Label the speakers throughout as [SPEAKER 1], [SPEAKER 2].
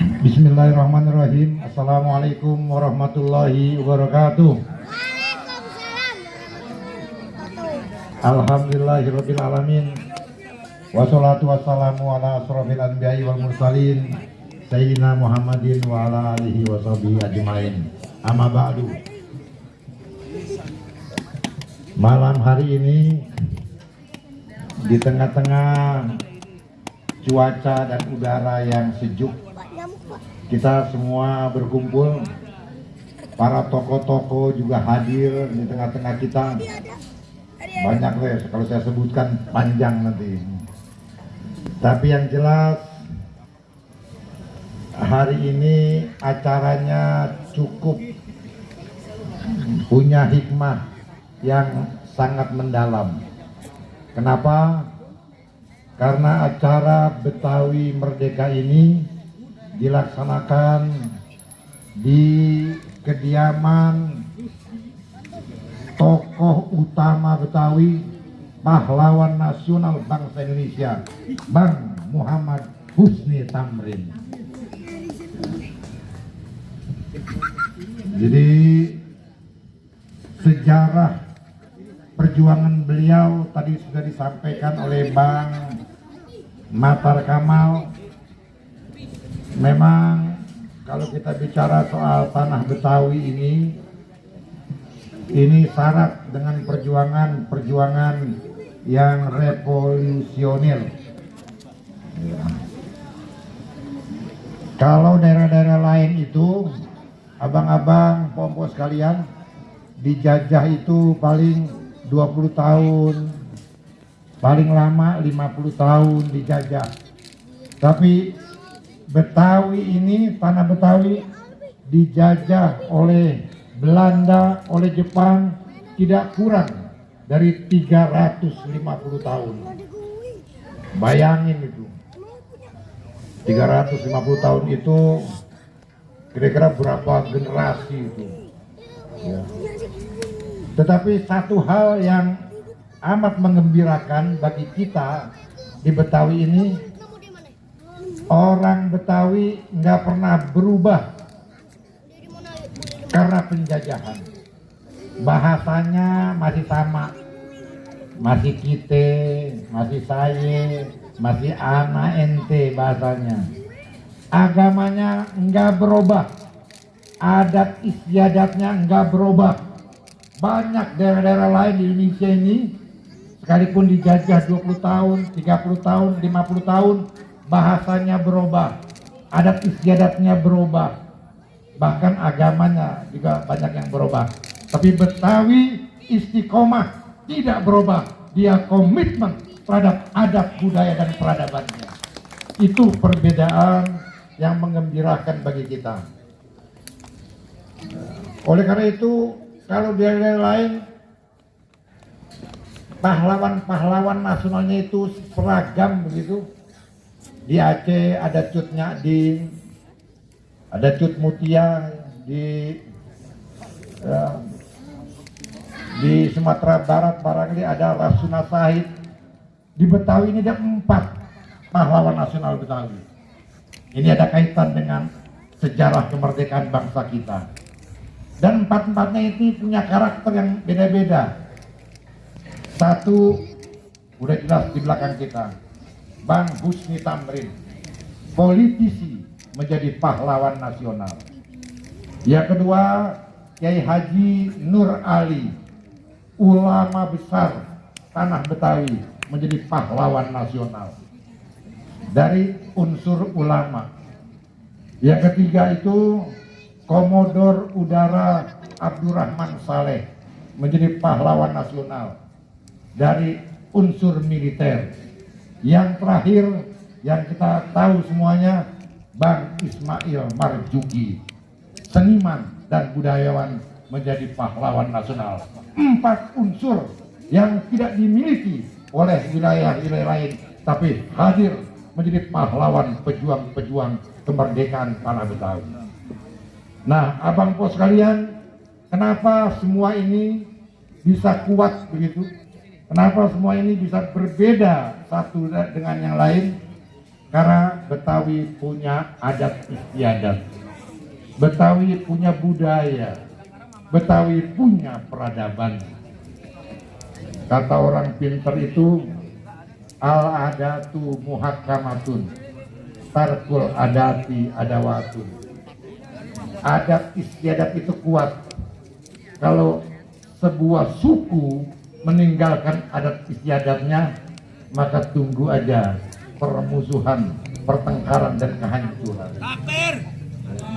[SPEAKER 1] Bismillahirrahmanirrahim. Assalamualaikum warahmatullahi wabarakatuh. Alhamdulillahirabbil alamin. Wassalatu wassalamu ala asrofil anbiya'i wal mursalin sayyidina Muhammadin wa ala alihi wa sahbihi ajmain. Amma ba'du. Malam hari ini di tengah-tengah cuaca dan udara yang sejuk, kita semua berkumpul, para tokoh-tokoh juga hadir di tengah-tengah kita. Banyak deh, kalau saya sebutkan panjang nanti. Tapi yang jelas hari ini acaranya cukup punya hikmah yang sangat mendalam. Kenapa? Karena acara Betawi Merdeka ini dilaksanakan di kediaman tokoh utama Betawi, pahlawan nasional bangsa Indonesia, Bang Muhammad Husni Tamrin. Jadi sejarah perjuangan beliau tadi sudah disampaikan oleh Bang Matar Kamal. Memang kalau kita bicara soal tanah Betawi ini syarat dengan perjuangan yang revolusioner. Kalau daerah-daerah lain itu, abang-abang, pompo sekalian, dijajah itu paling 20 tahun, paling lama 50 tahun dijajah. Tapi Betawi ini, tanah Betawi dijajah oleh Belanda, oleh Jepang tidak kurang dari 350 tahun. Bayangin itu. 350 tahun itu kira-kira berapa generasi itu. Ya. Tetapi satu hal yang amat menggembirakan bagi kita di Betawi ini, orang Betawi nggak pernah berubah karena penjajahan. Bahasanya masih sama, masih kita, masih saya, masih ana ente bahasanya. Agamanya nggak berubah, adat istiadatnya nggak berubah. Banyak daerah-daerah lain di Indonesia ini, sekalipun dijajah 20 tahun, 30 tahun, 50 tahun, bahasanya berubah, adat istiadatnya berubah, bahkan agamanya juga banyak yang berubah. Tapi Betawi istiqomah, tidak berubah. Dia komitmen terhadap adab, budaya, dan peradabannya. Itu perbedaan yang menggembirakan bagi kita. Oleh karena itu, kalau di daerah lain, pahlawan-pahlawan nasionalnya itu seragam begitu. Di Aceh ada Cut Nyadin, ada Cut Mutia, di Sumatera Barat barangkali ada Rasuna Said. Di Betawi ini ada 4 pahlawan nasional Betawi. Ini ada kaitan dengan sejarah kemerdekaan bangsa kita. Dan 4-4-nya itu punya karakter yang beda-beda. Satu udah jelas di belakang kita, Bang Husni Tamrin, politisi menjadi pahlawan nasional. Yang kedua, Kiai Haji Nur Ali, ulama besar tanah Betawi, menjadi pahlawan nasional dari unsur ulama. Yang ketiga itu Komodor Udara Abdurrahman Saleh, menjadi pahlawan nasional dari unsur militer. Yang terakhir yang kita tahu semuanya, Bang Ismail Marzuki, seniman dan budayawan, menjadi pahlawan nasional. 4 unsur yang tidak dimiliki oleh wilayah-wilayah lain, tapi hadir menjadi pahlawan pejuang-pejuang kemerdekaan tanah Betawi. Nah, abang po sekalian, kenapa semua ini bisa kuat begitu? Kenapa semua ini bisa berbeda satu dengan yang lain? Karena Betawi punya adat istiadat, Betawi punya budaya, Betawi punya peradaban. Kata orang pinter itu, al-adatu muhakkamatun, tarkul adati adawatun. Adat istiadat itu kuat. Kalau sebuah suku meninggalkan adat istiadatnya, maka tunggu aja permusuhan, pertengkaran, dan kehancuran.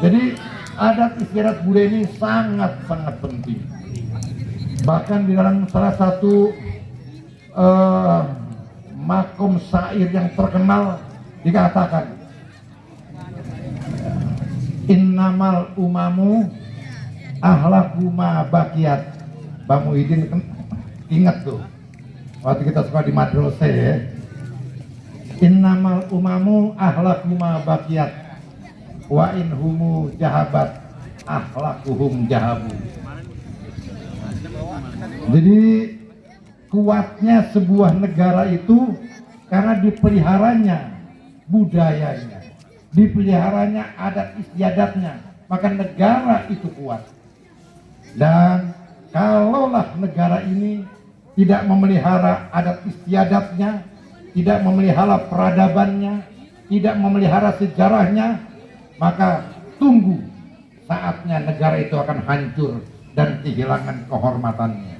[SPEAKER 1] Jadi adat istiadat budaya ini sangat-sangat penting. Bahkan di dalam salah satu makom syair yang terkenal dikatakan, innamal umamu ahlakuma bakiyat. Bang Muhyiddin ingat tuh waktu kita sekolah di madrasah ya, innamal umamu ahlakuma bakiyat wa inhumu jahabat ahlakuhum jahabu. Jadi kuatnya sebuah negara itu karena dipeliharanya budayanya, dipeliharanya adat istiadatnya, maka negara itu kuat. Dan kalaulah negara ini tidak memelihara adat istiadatnya, tidak memelihara peradabannya, tidak memelihara sejarahnya, maka tunggu saatnya negara itu akan hancur dan kehilangan kehormatannya.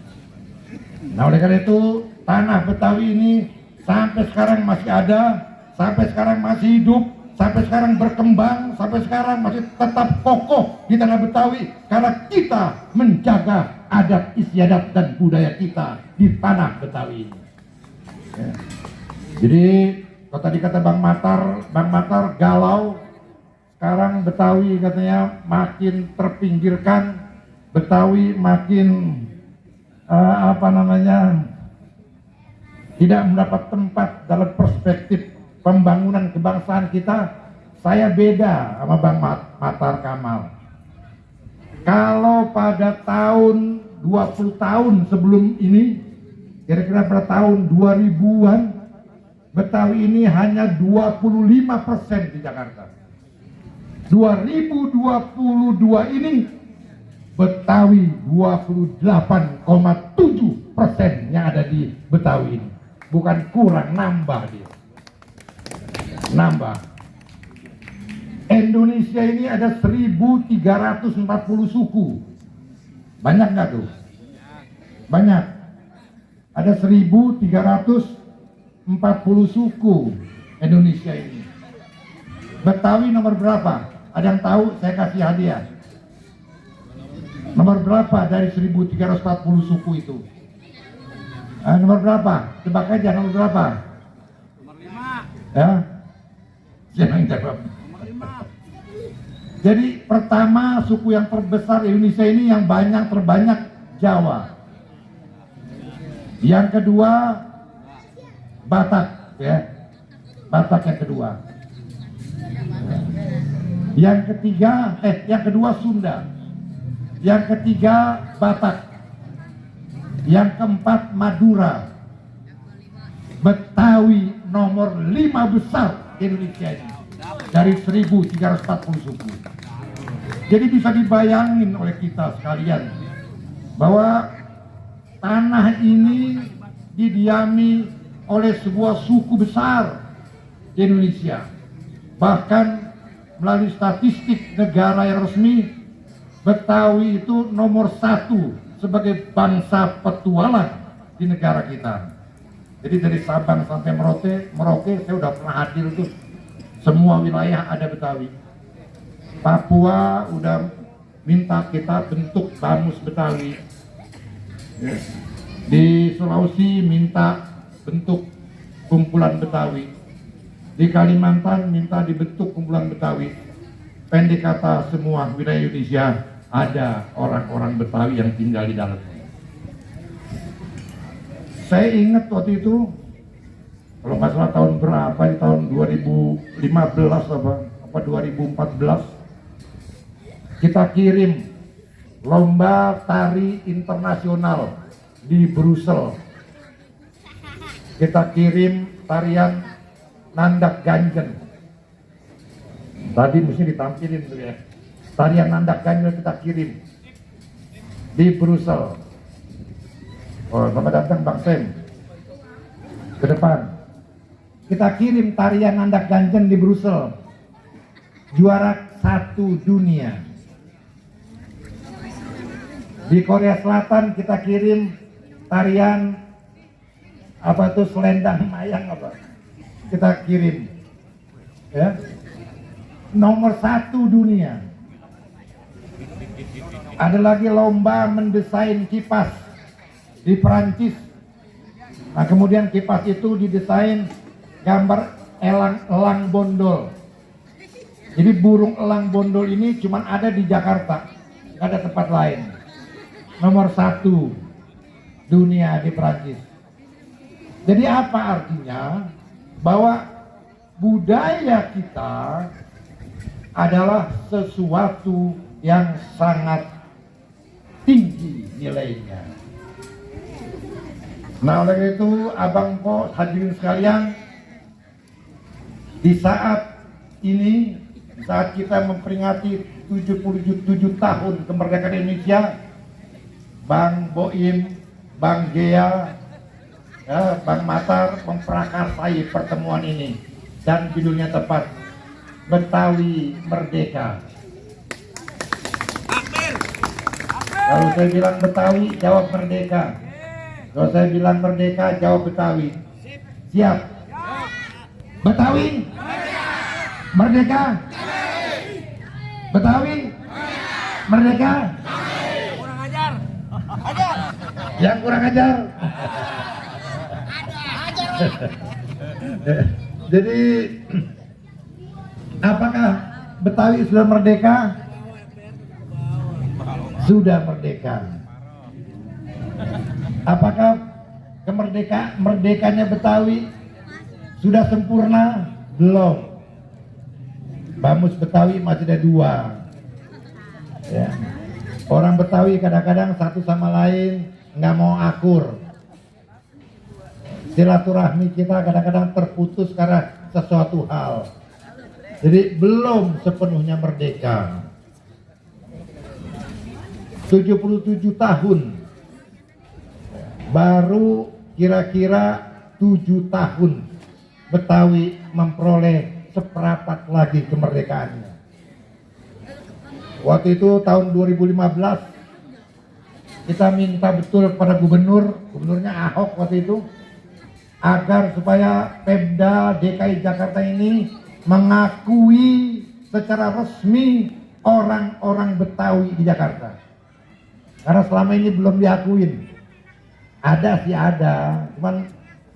[SPEAKER 1] Nah, oleh karena itu tanah Betawi ini sampai sekarang masih ada, sampai sekarang masih hidup, sampai sekarang berkembang, sampai sekarang masih tetap kokoh di tanah Betawi karena kita menjaga adat istiadat dan budaya kita di tanah Betawi ini. Ya. Jadi kalau tadi kata Bang Matar galau, sekarang Betawi katanya makin terpinggirkan, Betawi makin tidak mendapat tempat dalam perspektif pembangunan kebangsaan kita. Saya beda sama Bang Matar Kamal. Kalau pada tahun 20 tahun sebelum ini, kira-kira pada tahun 2000-an, Betawi ini hanya 25% di Jakarta. 2022 ini Betawi 28,7% yang ada di Betawi ini. Bukan kurang, nambah dia. Nambah. Indonesia ini ada 1.340 suku. Banyak nggak tuh? Banyak. Ada 1.340 suku Indonesia ini. Betawi nomor berapa? Ada yang tahu? Saya kasih hadiah. Nomor berapa dari 1.340 suku itu? Nomor berapa? Tebak aja nomor berapa?
[SPEAKER 2] Nomor 5.
[SPEAKER 1] Ya? Jangan jawab.
[SPEAKER 2] Nomor 5.
[SPEAKER 1] Jadi pertama suku yang terbesar Indonesia ini yang terbanyak Jawa. Yang kedua Batak, ya. Batak yang kedua. Yang kedua Sunda. Yang ketiga Batak. Yang keempat Madura. Betawi nomor 5 besar di Indonesia ini dari 1.340 suku. Jadi bisa dibayangin oleh kita sekalian bahwa tanah ini didiami oleh sebuah suku besar di Indonesia. Bahkan melalui statistik negara yang resmi, Betawi itu nomor 1 sebagai bangsa petualang di negara kita. Jadi dari Sabang sampai Merauke saya udah pernah hadir tuh. Semua wilayah ada Betawi. Papua udah minta kita bentuk Bamus Betawi. Di Sulawesi minta bentuk kumpulan Betawi. Di Kalimantan minta dibentuk kumpulan Betawi. Pendek kata semua wilayah Indonesia ada orang-orang Betawi yang tinggal di dalamnya. Saya ingat waktu itu, kalau nggak salah tahun berapa, di tahun 2015 apa 2014, kita kirim lomba tari internasional di Brussels. Kita kirim tarian Nandak Ganjen Tadi mesti ditampilin tuh ya. Tarian Nandak Ganjel kita kirim di Brussels. Oh, selamat datang Bang Sem. Ke depan. Kita kirim tarian Nandak Ganjel di Brussels. Juara 1 dunia. Di Korea Selatan kita kirim tarian apa tuh selendang mayang apa? Kita kirim. Ya. Nomor 1 dunia. Ada lagi lomba mendesain kipas di Perancis. Nah, kemudian kipas itu didesain gambar elang bondol. Jadi burung elang bondol ini cuma ada di Jakarta, nggak ada tempat lain. Nomor 1 dunia di Perancis. Jadi apa artinya? Bahwa budaya kita adalah sesuatu yang sangat tinggi nilainya. Nah, oleh itu Abang Po hadirin sekalian, di saat ini, saat kita memperingati 77 tahun kemerdekaan Indonesia, Bang Boim, Bang Gea, ya, Bang Matar memprakarsai pertemuan ini, dan judulnya tepat, Betawi Merdeka. Kalau saya bilang Betawi, jawab Merdeka. Kalau saya bilang Merdeka, jawab Betawi. Siap? Betawi? Merdeka? Betawi? Merdeka?
[SPEAKER 2] Kurang ajar. Ajar.
[SPEAKER 1] Yang kurang ajar. Jadi apakah Betawi sudah merdeka? Sudah merdeka. Apakah merdekanya Betawi sudah sempurna? Belum. Bamus Betawi masih ada 2. Ya. Orang Betawi kadang-kadang satu sama lain nggak mau akur. Silaturahmi kita kadang-kadang terputus karena sesuatu hal. Jadi belum sepenuhnya merdeka. 77 tahun. Baru kira-kira 7 tahun Betawi memperoleh seperapat lagi kemerdekaannya. Waktu itu tahun 2015 kita minta betul kepada gubernurnya Ahok waktu itu, agar supaya Pemda DKI Jakarta ini mengakui secara resmi orang-orang Betawi di Jakarta. Karena selama ini belum diakuin. Ada sih ada, cuman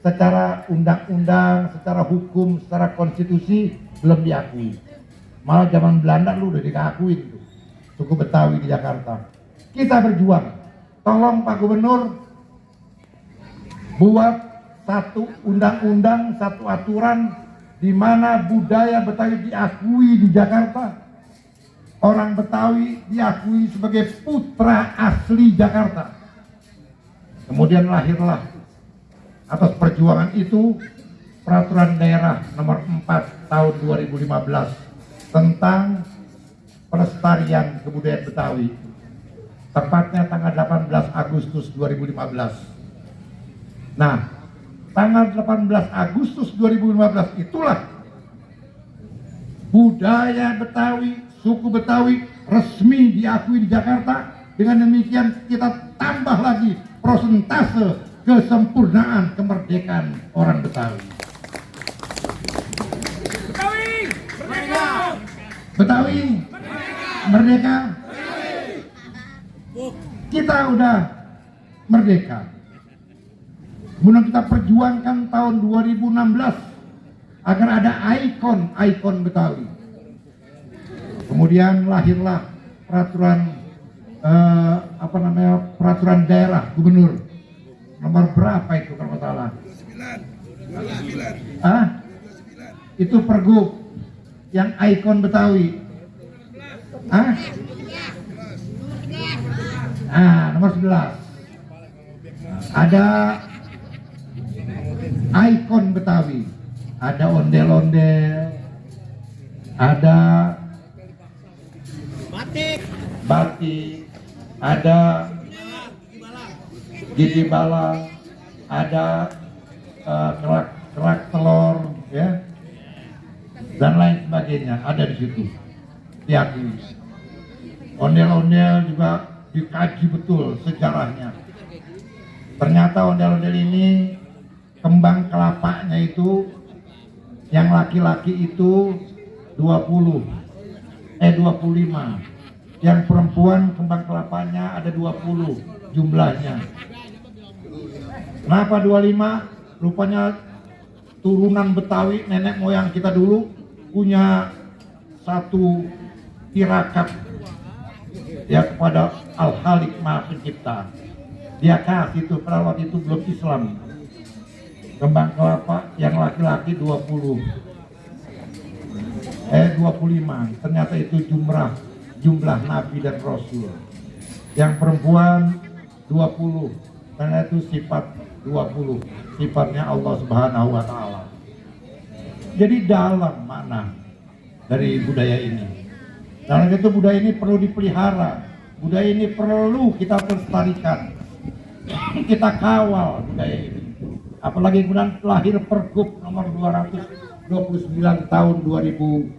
[SPEAKER 1] secara undang-undang, secara hukum, secara konstitusi belum diakui. Malah zaman Belanda lu udah diakuin tuh suku Betawi di Jakarta. Kita berjuang. Tolong Pak Gubernur buat satu undang-undang, satu aturan di mana budaya Betawi diakui di Jakarta. Orang Betawi diakui sebagai putra asli Jakarta. Kemudian lahirlah atas perjuangan itu Peraturan Daerah Nomor 4 Tahun 2015 tentang pelestarian kebudayaan Betawi. Tepatnya tanggal 18 Agustus 2015. Nah, tanggal 18 Agustus 2015 itulah budaya Betawi, suku Betawi resmi diakui di Jakarta. Dengan demikian kita tambah lagi prosentase kesempurnaan kemerdekaan orang Betawi.
[SPEAKER 2] Betawi merdeka.
[SPEAKER 1] Betawi merdeka. Kita udah merdeka. Kemudian kita perjuangkan tahun 2016 agar ada ikon Betawi. Kemudian lahirlah peraturan peraturan daerah gubernur nomor berapa itu kalau nggak salah? 9. Itu pergub yang ikon Betawi. Nomor 11. Ada ikon Betawi, ada ondel-ondel, ada
[SPEAKER 2] Batik.
[SPEAKER 1] batik, ada gigi bala, ada kerak telur, ya, dan lain sebagainya ada di situ. Diakui. Ondel-ondel juga dikaji betul sejarahnya. Ternyata ondel-ondel ini kembang kelapanya itu yang laki-laki itu 25, yang perempuan kembang kelapanya ada 20 jumlahnya. Kenapa 25? Rupanya turunan Betawi nenek moyang kita dulu punya satu tirakat ya kepada Al-Khaliq Maha Pencipta. Dia kasih itu, pada waktu itu belum Islam, kembang kelapa yang laki-laki 25. Ternyata itu jumlah Nabi dan Rasul. Yang perempuan 20, karena itu sifat 20, sifatnya Allah Subhanahu wa Ta'ala. Jadi dalam mana dari budaya ini? Dalam itu budaya ini perlu dipelihara, budaya ini perlu kita lestarikan, kita kawal budaya ini. Apalagi kemudian lahir Pergub nomor 229 tahun 2016.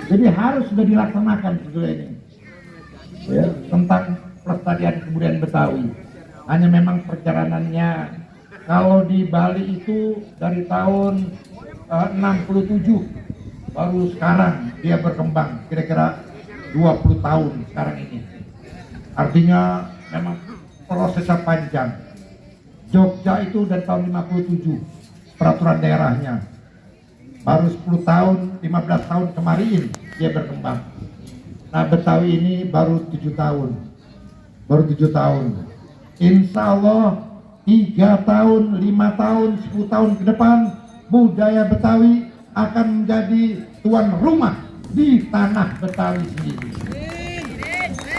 [SPEAKER 1] Jadi harus sudah dilaksanakan budaya ini, ya, tentang pelestarian kebudayaan Betawi. Hanya memang perjalanannya kalau di Bali itu dari tahun 67 baru sekarang dia berkembang, kira-kira 20 tahun sekarang ini. Artinya memang prosesnya panjang. Jogja itu dari tahun 57 peraturan daerahnya, baru 10 tahun, 15 tahun kemarin dia berkembang. Nah Betawi ini baru 7 tahun. Insya Allah 3 tahun, 5 tahun, 10 tahun ke depan budaya Betawi akan menjadi tuan rumah di tanah Betawi sendiri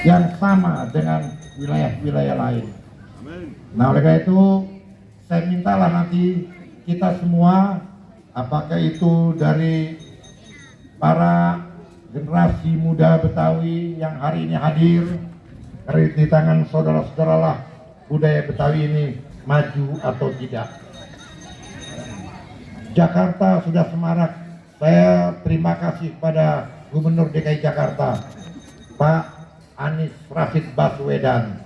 [SPEAKER 1] yang sama dengan wilayah-wilayah lain. Nah oleh karena itu saya mintalah nanti kita semua, apakah itu dari para generasi muda Betawi yang hari ini hadir, di tangan saudara-saudaralah budaya Betawi ini maju atau tidak. Jakarta sudah semarak. Saya terima kasih kepada Gubernur DKI Jakarta, Pak Anies Rashid Baswedan.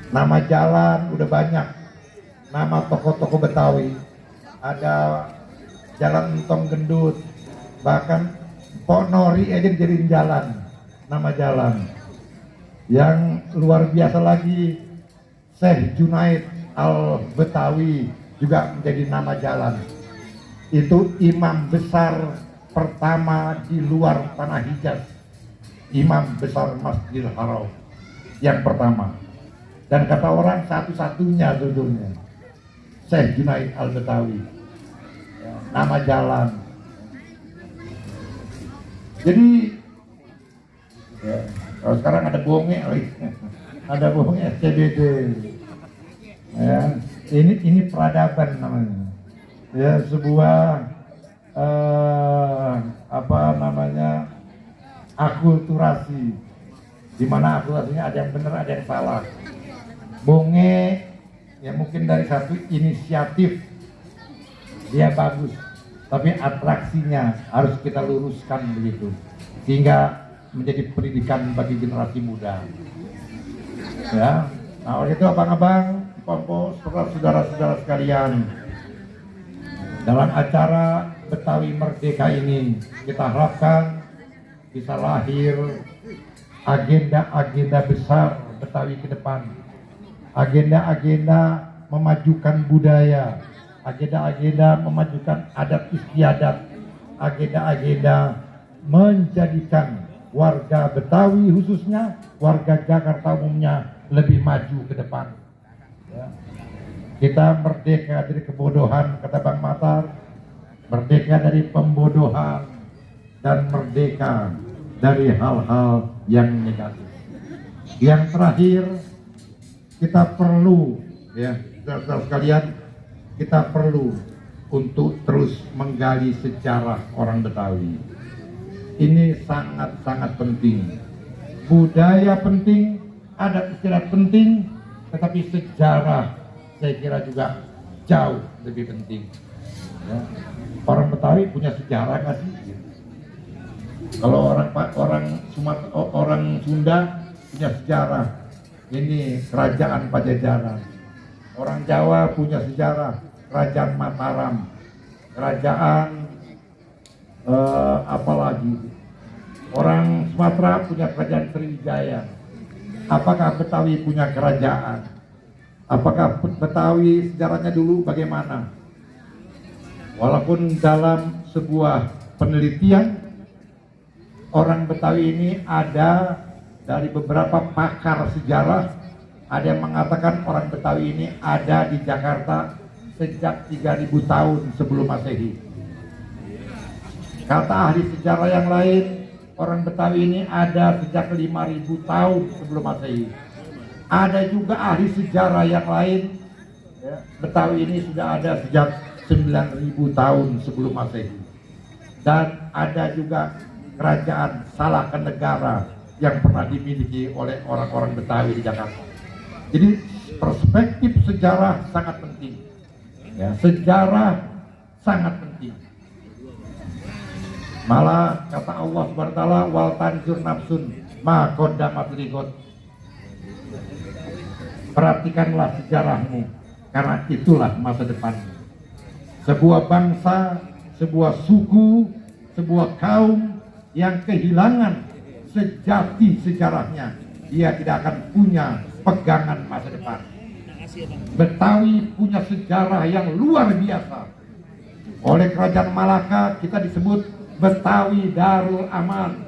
[SPEAKER 1] Nama jalan udah banyak, nama tokoh-tokoh Betawi, ada Jalan Entong Gendut, bahkan Pok Nori aja dijadiin jalan, nama jalan. Yang luar biasa lagi, Syekh Junaid Al-Betawi juga menjadi nama jalan. Itu imam besar pertama di luar tanah Hijaz, imam besar Masjidil Haram yang pertama, dan kata orang satu-satunya judulnya Syekh Junaid Al-Betawi, nama jalan. Jadi ya, kalau sekarang ada bonge lagi, ada bonge SCBD. Ya, ini peradaban namanya. Ya, sebuah akulturasi, di mana akulturasinya ada yang benar, ada yang salah. Bonge ya mungkin dari satu inisiatif dia bagus, tapi atraksinya harus kita luruskan begitu, sehingga menjadi pendidikan bagi generasi muda. Ya, nah oleh itu abang-abang, saudara-saudara sekalian, dalam acara Betawi Merdeka ini kita harapkan bisa lahir agenda-agenda besar Betawi ke depan, agenda-agenda memajukan budaya, agenda-agenda memajukan adat istiadat, agenda-agenda menjadikan warga Betawi khususnya warga Jakarta umumnya lebih maju ke depan. Ya. Kita merdeka dari kebodohan, kata Bang Matar, merdeka dari pembodohan, dan merdeka dari hal-hal yang negatif. Yang terakhir, kita perlu, ya saudara-saudara sekalian, kita perlu untuk terus menggali sejarah orang Betawi. Ini sangat-sangat penting. Budaya penting, adat istiadat penting, tetapi sejarah saya kira juga jauh lebih penting. Ya. Orang Betawi punya sejarah nggak sih? Kalau orang Sunda punya sejarah. Ini kerajaan Pajajaran. Orang Jawa punya sejarah kerajaan Mataram. Kerajaan apalagi? Orang Sumatera punya kerajaan Sriwijaya. Apakah Betawi punya kerajaan? Apakah Betawi sejarahnya dulu bagaimana? Walaupun dalam sebuah penelitian orang Betawi ini ada dari beberapa pakar sejarah, ada yang mengatakan orang Betawi ini ada di Jakarta sejak 3000 tahun sebelum Masehi. Kata ahli sejarah yang lain, orang Betawi ini ada sejak 5000 tahun sebelum Masehi. Ada juga ahli sejarah yang lain, ya, Betawi ini sudah ada sejak 9000 tahun sebelum Masehi. Dan ada juga kerajaan Salaka Negara yang pernah dimiliki oleh orang-orang Betawi di Jakarta. Jadi perspektif sejarah sangat penting. Ya, sejarah sangat penting. Malah kata Allah Subhanahu wa taala, wal tanzur nafsun ma qaddamat lighad. Perhatikanlah sejarahmu karena itulah masa depanmu. Sebuah bangsa, sebuah suku, sebuah kaum yang kehilangan sejati sejarahnya, dia tidak akan punya pegangan masa depan. Betawi punya sejarah yang luar biasa. Oleh kerajaan Malaka kita disebut Betawi Darul Aman.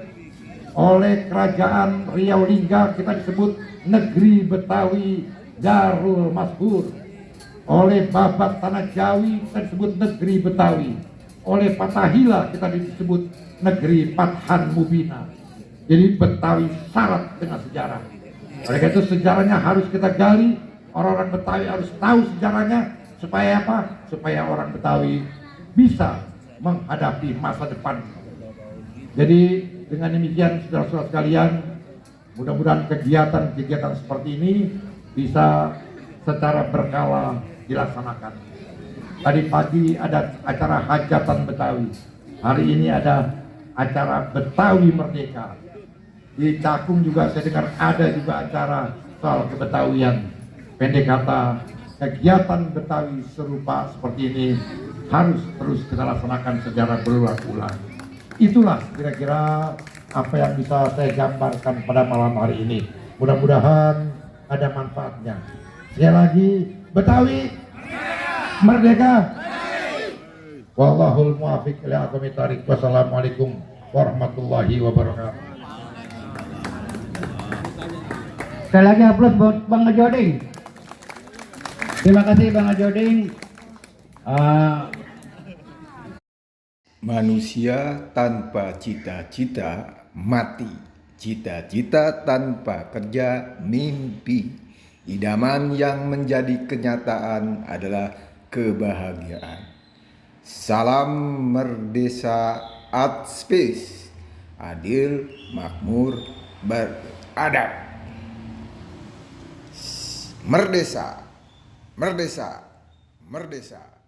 [SPEAKER 1] Oleh kerajaan Riau Lingga kita disebut negeri Betawi Darul Mashur. Oleh Babat Tanah Jawi kita disebut negeri Betawi. Oleh Fatahila kita disebut negeri Pathan Mubina. Jadi Betawi syarat dengan sejarah. Oleh karena itu sejarahnya harus kita gali. Orang-orang Betawi harus tahu sejarahnya. Supaya apa? Supaya orang Betawi bisa menghadapi masa depan. Jadi dengan demikian saudara-saudara sekalian, mudah-mudahan kegiatan-kegiatan seperti ini bisa secara berkala dilaksanakan. Tadi pagi ada acara hajatan Betawi. Hari ini ada acara Betawi Merdeka. Di Cakung juga saya dengar ada juga acara soal kebetawian. Pendek kata, kegiatan Betawi serupa seperti ini harus terus kita laksanakan secara berulang-ulang. Itulah kira-kira apa yang bisa saya gambarkan pada malam hari ini. Mudah-mudahan ada manfaatnya. Sekali lagi, Betawi Merdeka. Wallahul muwaffiq ila aqwamit thoriq. Wassalamualaikum warahmatullahi wabarakatuh.
[SPEAKER 3] Sekali lagi aplaus buat Bang Ajoding. Terima kasih Bang Ajoding.
[SPEAKER 4] Manusia tanpa cita-cita mati. Cita-cita tanpa kerja mimpi. Idaman yang menjadi kenyataan adalah kebahagiaan. Salam Merdesa Art Space. Adil, makmur, beradab. Merdesa, merdesa, merdesa.